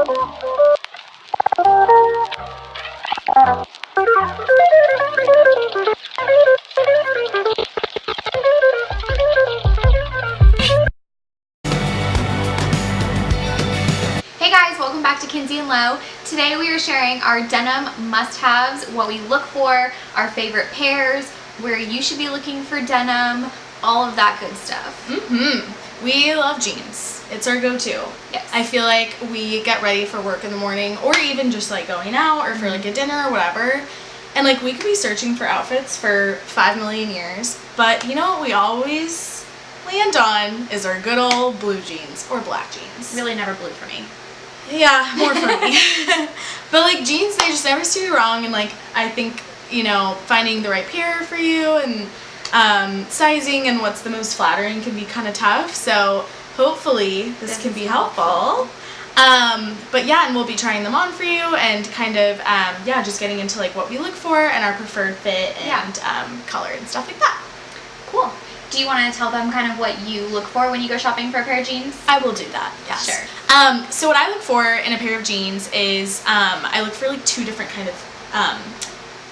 Hey guys, welcome back to Kinsey Lo. Today we are sharing our denim must-haves, what we look for, our favorite pairs, where you should be looking for denim, all of that good stuff. We love jeans. It's our go-to. Yes. I feel like we get ready for work in the morning, or even just like going out or for like a dinner or whatever. And like we could be searching for outfits for 5 million years, but you know what we always land on is our good old blue jeans or black jeans. Really never blue for me. Yeah, more for me. But like jeans, they just never steer you wrong, and like I think, you know, finding the right pair for you and sizing and what's the most flattering can be kind of tough. So hopefully this can be helpful. But yeah, and we'll be trying them on for you and kind of yeah, just getting into like what we look for and our preferred fit and color and stuff like that. Cool. Do you want to tell them kind of what you look for when you go shopping for a pair of jeans? I will do that, yes. Sure. So what I look for in a pair of jeans is I look for like 2 different kind of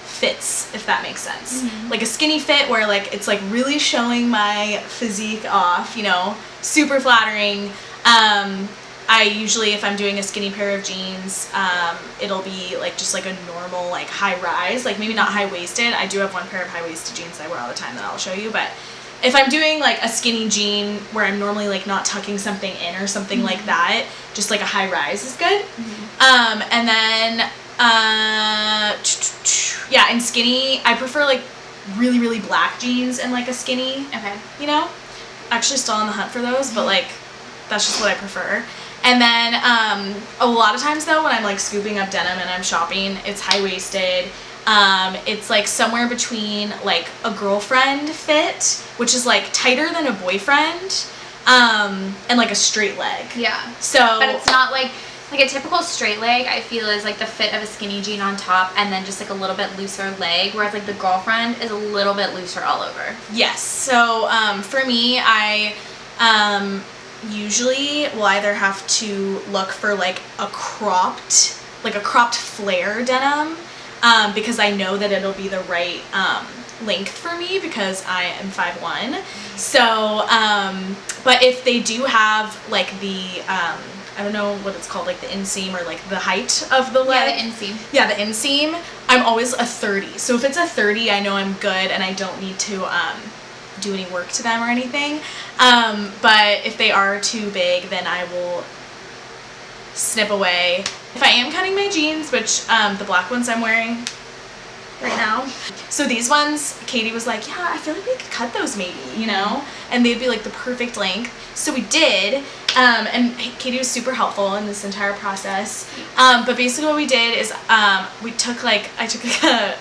fits, if that makes sense. Like a skinny fit where like it's like really showing my physique off, you know, super flattering. I usually, if I'm doing a skinny pair of jeans, it'll be like just like a normal like high rise, like maybe not high waisted. I do have one pair of high waisted jeans I wear all the time that I'll show you, but if I'm doing like a skinny jean where I'm normally like not tucking something in or something like that, just like a high rise is good. And then yeah, in skinny, I prefer like really, really black jeans and like a skinny. Okay. You know? Actually still on the hunt for those, but like that's just what I prefer. And then a lot of times though, when I'm like scooping up denim and I'm shopping, it's high-waisted. It's like somewhere between like a girlfriend fit, which is like tighter than a boyfriend, and like a straight leg. Yeah. So, but it's not like a typical straight leg, I feel, is like the fit of a skinny jean on top and then just like a little bit looser leg, whereas like the girlfriend is a little bit looser all over. Yes. So for me, I usually will either have to look for like a cropped flare denim, because I know that it'll be the right length for me because I am 5'1". So but if they do have like the I don't know what it's called, like the inseam or like the height of the leg. Yeah, the inseam. Yeah, the inseam. I'm always a 30. So if it's a 30, I know I'm good and I don't need to do any work to them or anything. But if they are too big, then I will snip away. If I am cutting my jeans, which the black ones I'm wearing right now. So these ones, Katie was like, yeah, I feel like we could cut those maybe, you know? And they'd be like the perfect length. So we did, and Katie was super helpful in this entire process. But basically what we did is I took like a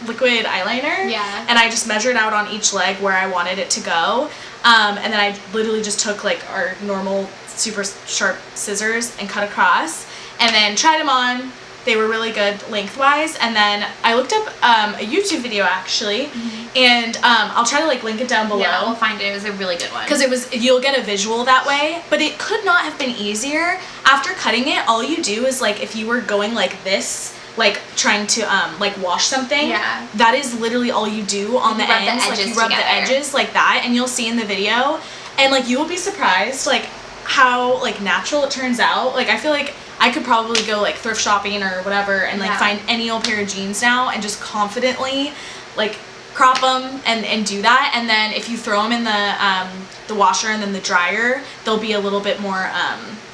liquid eyeliner, and I just measured out on each leg where I wanted it to go. And then I literally just took like our normal super sharp scissors and cut across, and then tried them on. They were really good lengthwise, and then I looked up a YouTube video actually, and I'll try to like link it down below. Yeah, we'll find it. It was a really good one. Because you'll get a visual that way, but it could not have been easier. After cutting it, all you do is like if you were going like this, like trying to like wash something, that is literally all you do on the ends. Like you rub the edges like that, and you'll see in the video, and like you will be surprised like how like natural it turns out. Like I feel like I could probably go like thrift shopping or whatever and like find any old pair of jeans now and just confidently like crop them and do that. And then if you throw them in the washer and then the dryer, they'll be a little bit more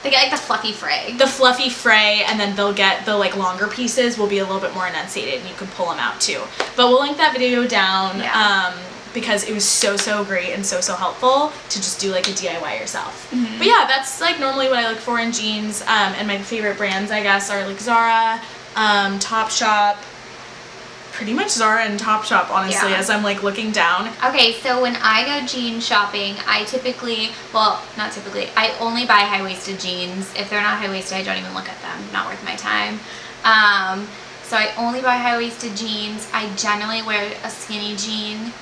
they get like the fluffy fray. The fluffy fray, and then they'll get the like longer pieces will be a little bit more enunciated, and you can pull them out too. But we'll link that video down because it was so great and so helpful to just do like a DIY yourself. But yeah, that's like normally what I look for in jeans, and my favorite brands I guess are like Zara, Topshop, pretty much Zara and Topshop honestly, as I'm like looking down. Okay, so when I go jean shopping, I typically, well, not typically, I only buy high-waisted jeans. If they're not high-waisted, I don't even look at them. Not worth my time. So I only buy high-waisted jeans. I generally wear a skinny jean.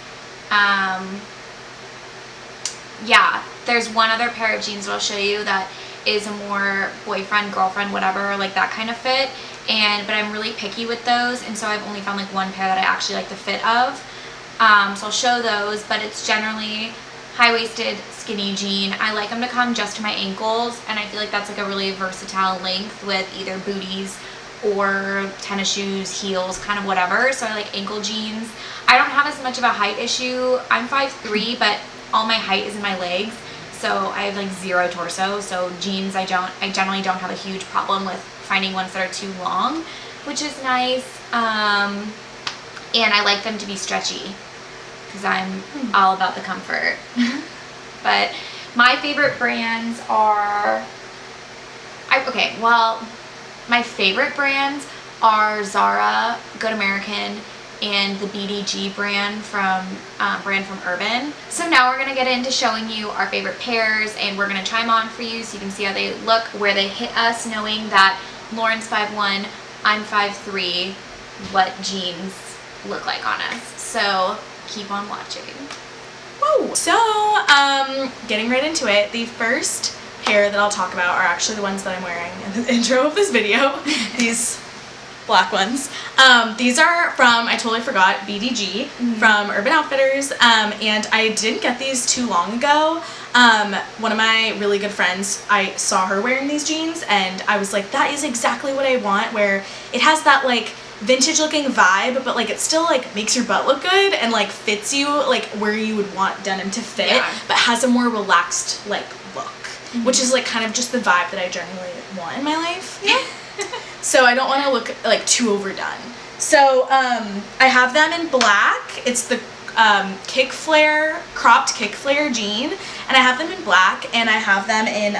Yeah, there's one other pair of jeans that I'll show you that is a more boyfriend, girlfriend, whatever, like that kind of fit. But I'm really picky with those, and so I've only found like one pair that I actually like the fit of. So I'll show those, but it's generally high-waisted skinny jean. I like them to come just to my ankles, and I feel like that's like a really versatile length with either booties or tennis shoes, heels, kind of whatever. So I like ankle jeans. I don't have as much of a height issue. I'm 5'3", but all my height is in my legs, so I have like zero torso. So jeans, I generally don't have a huge problem with finding ones that are too long, which is nice. And I like them to be stretchy because I'm all about the comfort. But my favorite brands are, my favorite brands are Zara, Good American, and the BDG brand from Urban. So now we're gonna get into showing you our favorite pairs, and we're gonna try them on for you so you can see how they look, where they hit us, knowing that Lauren's 5'1", I'm 5'3", what jeans look like on us. So keep on watching. Woo! So, getting right into it, the first pair that I'll talk about are actually the ones that I'm wearing in the intro of this video. These black ones. These are from, I totally forgot, BDG from Urban Outfitters, and I didn't get these too long ago. One of my really good friends, I saw her wearing these jeans, and I was like, that is exactly what I want, where it has that like vintage looking vibe, but like it still like makes your butt look good and like fits you like where you would want denim to fit, but has a more relaxed like look, which is like kind of just the vibe that I generally want in my life. So I don't want to look like too overdone. So I have them in black. It's the cropped kick flare jean, and I have them in black, and I have them in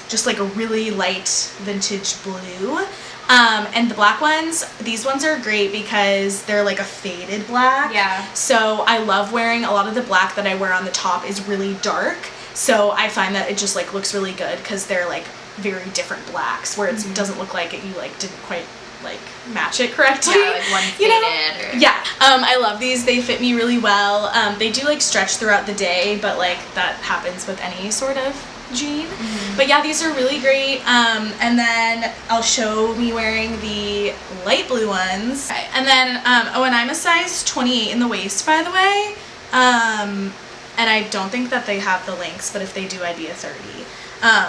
just like a really light vintage blue. And the black ones, these ones are great because they're like a faded black. Yeah. So I love wearing, a lot of the black that I wear on the top is really dark. So I find that it just like looks really good because they're like very different blacks, where it doesn't look like you like didn't quite like match it correctly. Yeah, like one faded. Yeah. I love these. They fit me really well. They do like stretch throughout the day, but like that happens with any sort of jean. But yeah, these are really great. And then I'll show me wearing the light blue ones. Okay. And then, and I'm a size 28 in the waist, by the way. And I don't think that they have the lengths, but if they do, I'd be a 30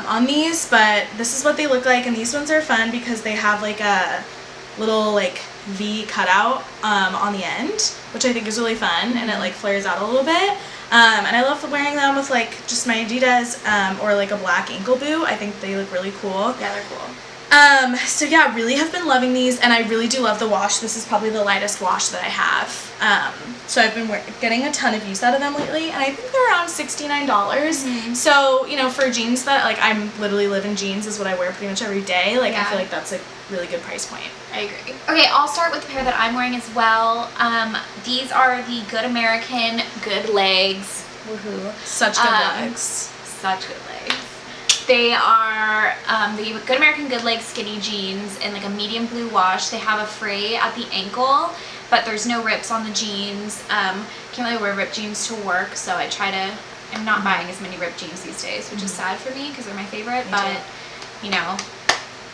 on these. But this is what they look like, and these ones are fun because they have like a little like V cutout on the end, which I think is really fun, and it like flares out a little bit. And I love wearing them with like just my Adidas or like a black ankle boot. I think they look really cool. Yeah, they're cool. So yeah, really have been loving these, and I really do love the wash. This is probably the lightest wash that I have. So I've been getting a ton of use out of them lately, and I think they're around $69. So, you know, for jeans that, like, I'm literally live in jeans is what I wear pretty much every day. Like, I feel like that's a really good price point. I agree. Okay, I'll start with the pair that I'm wearing as well. These are the Good American Good Legs. Woohoo. Such good legs. Such good legs. They are the Good American Good Legs skinny jeans in like a medium blue wash. They have a fray at the ankle, but there's no rips on the jeans. Can't really wear ripped jeans to work, so I'm not buying as many ripped jeans these days, which is sad for me because they're my favorite, but you know,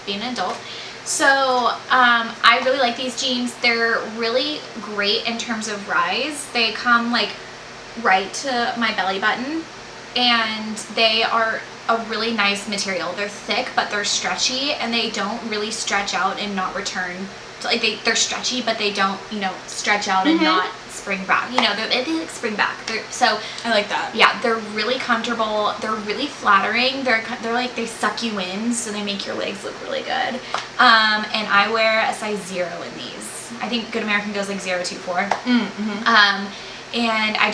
being an adult. So I really like these jeans. They're really great in terms of rise. They come like right to my belly button, and they are a really nice material. They're thick, but they're stretchy, and they don't really stretch out and not return. So like they're stretchy, but they don't, you know, stretch out and not spring back. You know, they like spring back. So I like that. Yeah, they're really comfortable. They're really flattering. They're like, they suck you in, so they make your legs look really good. And I wear a size 0 in these. I think Good American goes like 0 to 4. And I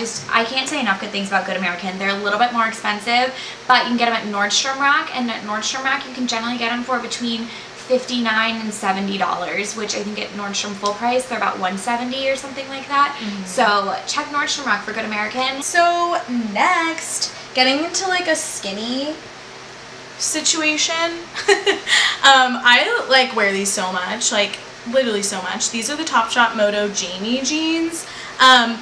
can't say enough good things about Good American. They're a little bit more expensive, but you can get them at Nordstrom Rack, and at Nordstrom Rack you can generally get them for between $59 and $70, which I think at Nordstrom full price they're about $170 or something like that. So check Nordstrom Rack for Good American. So next, getting into like a skinny situation. I like wear these so much, like literally so much. These are the Topshop Moto Jamie jeans.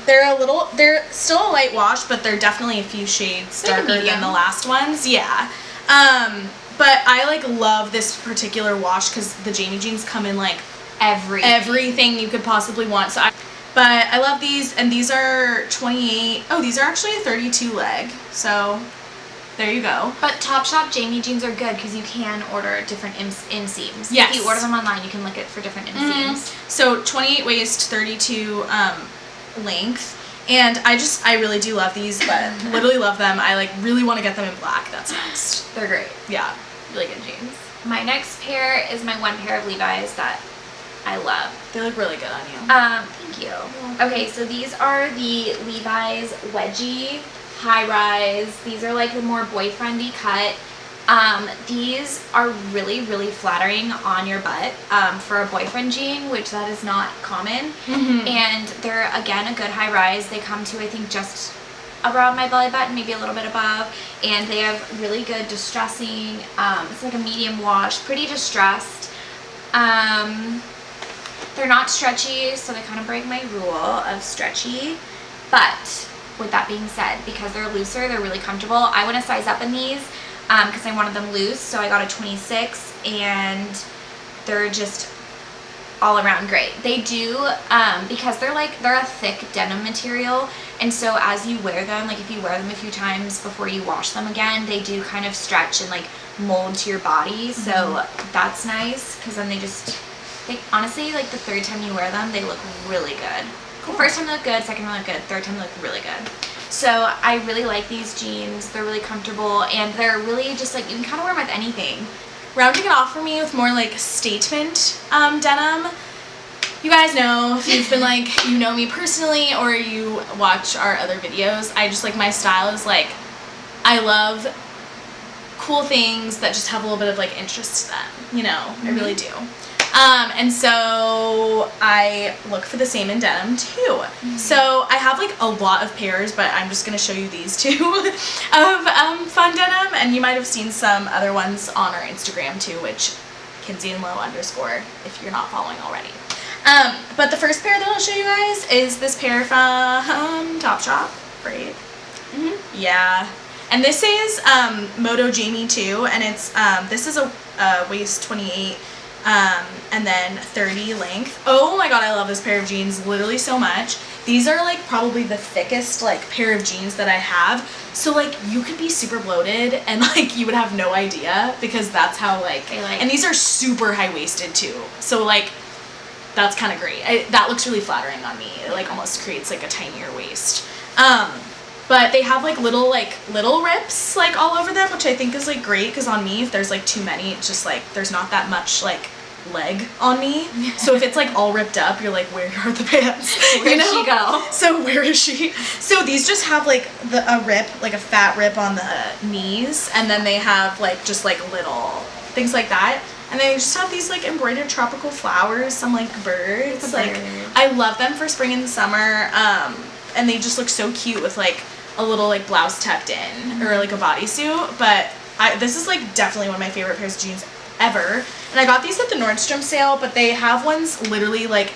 They're still a light wash, but they're definitely a few shades darker than the last ones. Yeah. But I like love this particular wash because the Jamie jeans come in like everything you could possibly want. But I love these, and these are 28. Oh, these are actually a 32 leg. So there you go. But Topshop Jamie jeans are good because you can order different inseams. Yes. If you order them online, you can look at for different inseams. So 28 waist, 32 length. And I really do love these, but literally love them. I like really want to get them in black. That's next. They're great. Yeah. Really good jeans. My next pair is my one pair of Levi's that I love. They look really good on you. Thank you. Okay, so these are the Levi's Wedgie high rise. These are like the more boyfriendy cut. These are really, really flattering on your butt for a boyfriend jean, which that is not common. And they're, again, a good high rise. They come to, I think, just around my belly button, maybe a little bit above. And they have really good distressing. It's like a medium wash, pretty distressed. They're not stretchy, so they kind of break my rule of stretchy. But with that being said, because they're looser, they're really comfortable. I want to size up in these because I wanted them loose, so I got a 26, and they're just all around great. They do, because they're a thick denim material, and so as you wear them, like if you wear them a few times before you wash them again, they do kind of stretch and like mold to your body, so that's nice, because then they honestly, like the third time you wear them, they look really good. Cool. The first time they look good, second time they look good, third time they look really good. So I really like these jeans. They're really comfortable, and they're really just like, you can kind of wear them with anything. Rounding it off for me with more like statement denim. You guys know, if you've been like, you know me personally or you watch our other videos, I just like, my style is like, I love cool things that just have a little bit of like interest to them, you know, I really do. And so I look for the same in denim too. So I have like a lot of pairs, but I'm just going to show you these two of fun denim, and you might have seen some other ones on our Instagram too, which Kinsey Lo _ if you're not following already. But the first pair that I'll show you guys is this pair from Topshop, right? Yeah. And this is Moto Jamie too, and it's this is a waist 28 and then 30 length. Oh my god, I love this pair of jeans literally so much. These are like probably the thickest like pair of jeans that I have. So like you could be super bloated and like you would have no idea, because that's how like, and these are super high-waisted too. So like that's kind of great. That looks really flattering on me. It like almost creates like a tinier waist. But they have like little rips like all over them, which I think is like great, because on me, if there's like too many, it's just like there's not that much like leg on me. So if it's like all ripped up, you're like, where are the pants? Where'd she go? So where is she? So these just have like a rip, like a fat rip on the knees, and then they have like just like little things like that. And they just have these like embroidered tropical flowers, some like birds. Like I love them for spring and summer. And they just look so cute with like a little like blouse tucked in or like a bodysuit. But this is like definitely one of my favorite pairs of jeans ever. And I got these at the Nordstrom sale, but they have ones literally like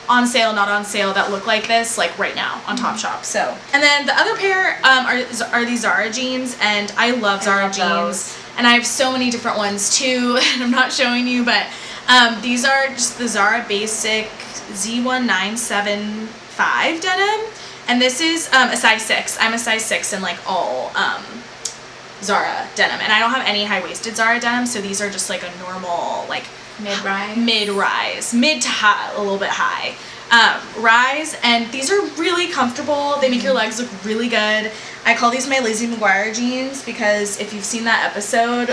on sale, not on sale, that look like this like right now on Topshop. So, and then the other pair are these Zara jeans, and I love Zara jeans. Those. And I have so many different ones too, and I'm not showing you, but these are just the Zara Basic Z1975 denim. And this is a size 6. I'm a size 6 in like all Zara denim. And I don't have any high-waisted Zara denim, so these are just like a normal like mid-rise, mid to high, a little bit high rise. And these are really comfortable. They make your legs look really good. I call these my Lizzie McGuire jeans, because if you've seen that episode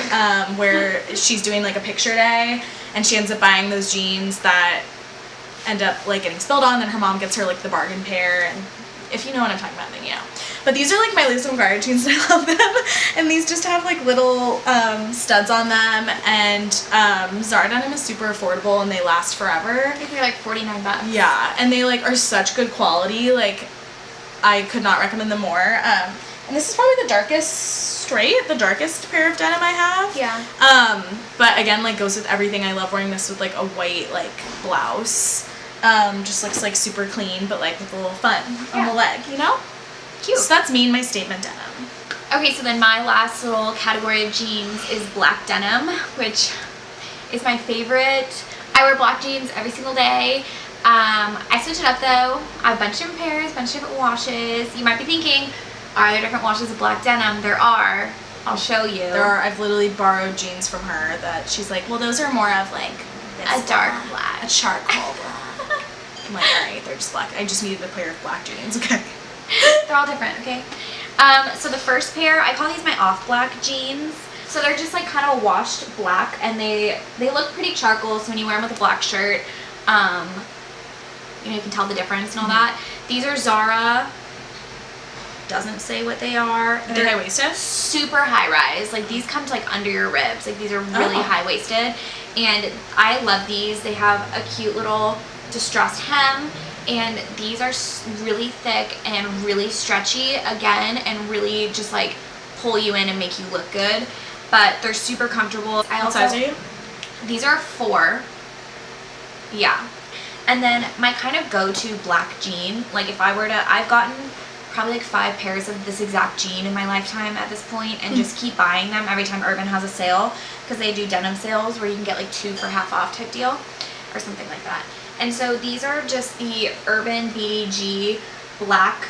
where she's doing like a picture day and she ends up buying those jeans that end up like getting spilled on, then her mom gets her like the bargain pair, and if you know what I'm talking about, then you know. But these are like my Lizzie McGuire jeans, and I love them. And these just have like little studs on them, and Zara denim is super affordable and they last forever. I think they're like $49. Yeah, and they like are such good quality. Like I could not recommend them more. And this is probably the darkest pair of denim I have. Yeah. But again, like goes with everything. I love wearing this with like a white like blouse. Just looks like super clean, but like with a little fun on the leg, you know? Cute. So that's me and my statement denim. Okay, so then my last little category of jeans is black denim, which is my favorite. I wear black jeans every single day. I switch it up though. I have a bunch of different pairs, a bunch of different washes. You might be thinking, are there different washes of black denim? There are. I'll show you. There are. I've literally borrowed jeans from her that she's like, well, those are more of like a dark black. A charcoal black. I'm like, alright, they're just black. I just needed a pair of black jeans, okay? They're all different, okay? So the first pair, I call these my off black jeans. So they're just like kind of washed black, and they look pretty charcoal, so when you wear them with a black shirt, you know, you can tell the difference and all that. These are Zara. Doesn't say what they are. They're high-waisted? Super high-rise. Like, these come to like under your ribs. Like, these are really high-waisted, and I love these. They have a cute little distressed hem, and these are really thick and really stretchy again, and really just like pull you in and make you look good. But they're super comfortable. What size are you? These are 4. Yeah. And then my kind of go-to black jean, like if I were to, I've gotten probably like 5 pairs of this exact jean in my lifetime at this point, and just keep buying them every time Urban has a sale, because they do denim sales where you can get like 2 for half off type deal or something like that. And so these are just the Urban BDG black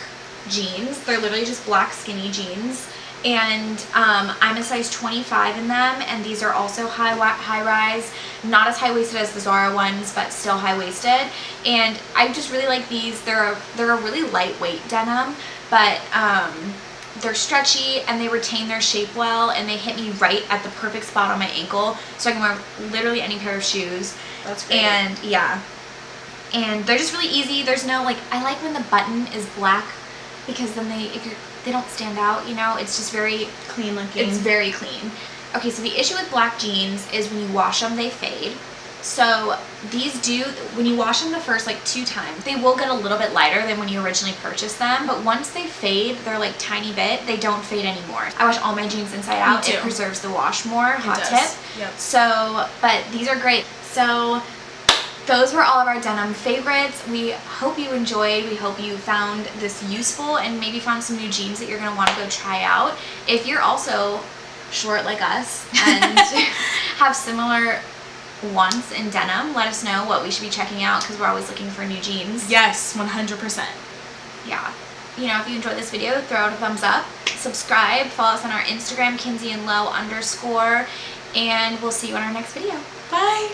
jeans. They're literally just black skinny jeans. And I'm a size 25 in them, and these are also high rise, not as high-waisted as the Zara ones, but still high-waisted. And I just really like these. They're a really lightweight denim, but they're stretchy, and they retain their shape well, and they hit me right at the perfect spot on my ankle, so I can wear literally any pair of shoes. That's great. And yeah, and they're just really easy. There's no like, I like when the button is black, because then they don't stand out, you know. It's just very clean looking. It's very clean. Okay, so the issue with black jeans is when you wash them, they fade. So these do, when you wash them the first like 2 times, they will get a little bit lighter than when you originally purchased them. But once they fade, they're like tiny bit, they don't fade anymore. I wash all my jeans inside out. It preserves the wash more. Hot tip. Yep. So, but these are great. So those were all of our denim favorites. We hope you enjoyed. We hope you found this useful, and maybe found some new jeans that you're going to want to go try out. If you're also short like us and have similar wants in denim, let us know what we should be checking out, because we're always looking for new jeans. Yes, 100%. Yeah. You know, if you enjoyed this video, throw out a thumbs up. Subscribe. Follow us on our Instagram, Kinsey Lo _, and we'll see you in our next video. Bye.